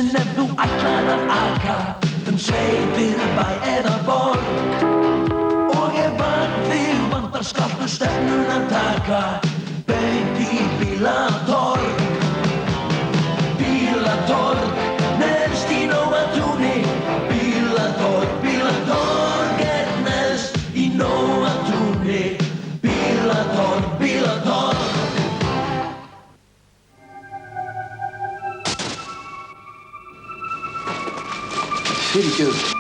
húsin ef þú ætlar að aka sveitir, bæ eða borg. Og ef þig vantar skaltu stefnun að taka beint í bílatorg. Bílatorg, neðst í Nóatúni. Bílatorg, bílatorg er neðst í Nóatúni. Bílatorg, bílatorg. Fyrirgefðu.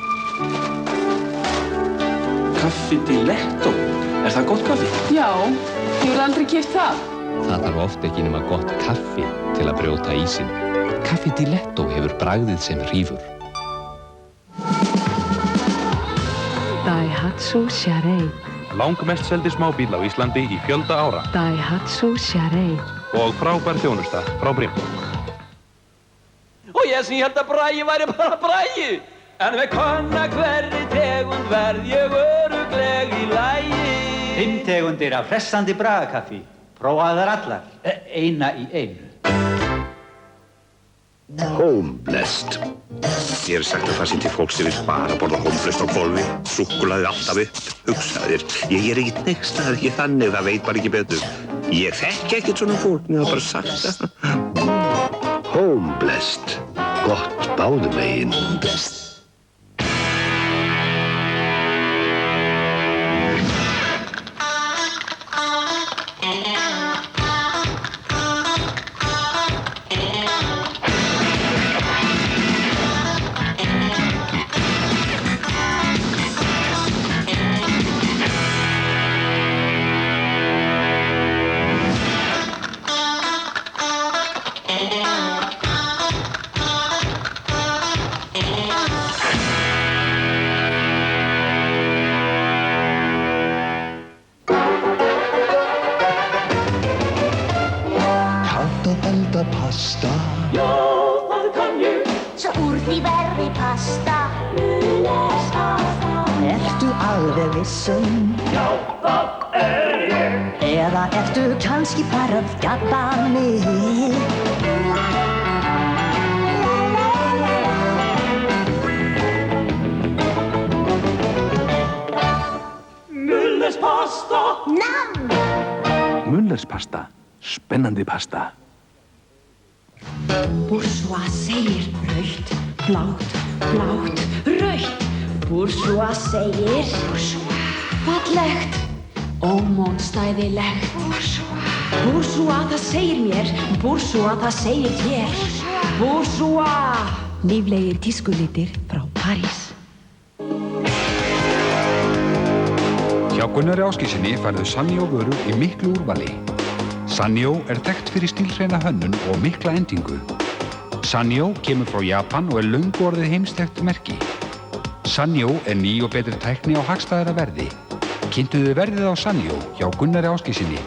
Kaffi Diletto. Er það gott kaffi? Já, hefur aldrei keypt það. Það þarf oft ekki nema gott kaffi til að brjóta ísinn. Kaffi Diletto hefur bragðið sem hrífur. Daihatsu Charade. Langmest seldi smábíl á Íslandi í fjölda ára. Daihatsu Charade. Og frábær þjónusta frá Brynborg. Og ég sem held að Bragi væri bara Bragi. En með konna hverri tegund verð ég öruggleg í lagi. 5 tegundir af hressandi bragakaffi. Prófaðu þær allar, eina í einu. Homeblest. Ég sagt að það sé til fólk sem vil bara borða Homeblest á hvolfi, súkkulaði alltaf upp. Hugsaðu þér, ég er ekkert nextaður, ekki þannig, það veit bara ekki betur. Ég þekki ekkert svona fólk, mér hafa bara sagt það. Homeblest. Gott báðum megin. Homeblest. Pasta. Já, það kann ég. Svo úr því verði pasta. Mulers pasta. Ertu alveg vissum? Já, það ég. Eða ertu kannski bara að gabba mig? Mulers pasta. Nam! Mullers pasta. Spennandi pasta. Bourgeois segir rautt, blátt, blátt, rautt. Bourgeois segir fallegt, ómótstæðilegt. Bourgeois það segir mér, bourgeois það segir þér. Bourgeois. Líflegir tískulitir frá París. Hjá Gunnari Ásgeirssyni færðu Sanyo vörur í miklu úrvali. Sanyo er þekkt fyrir stílhreina hönnun og mikla endingu. Sanyo kemur frá Japan og er löngu orðið heimsþekkt merki. Sanyo er ný og betri tækni á hagstæðara verði. Kynntuðu verðið á Sanyo hjá Gunnari Ásgeirssyni.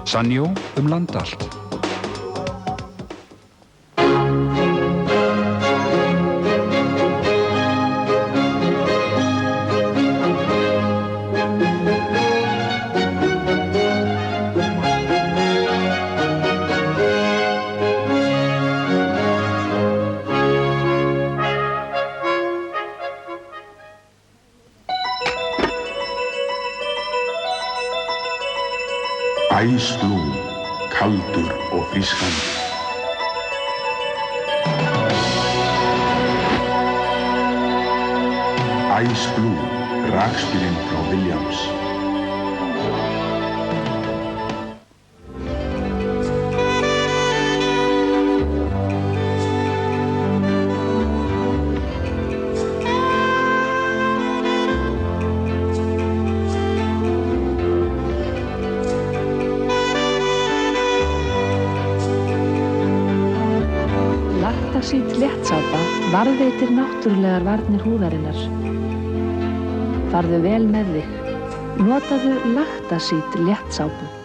Sanyo land allt. Ice Blue, kaldur og frískandi. Ice Blue, rakspírinn frá Williams. Lactaseed léttsápa varðveitir náttúrulegar varnir húðarinnar. Farðu vel með þig. Notaðu Lactaseed léttsápu.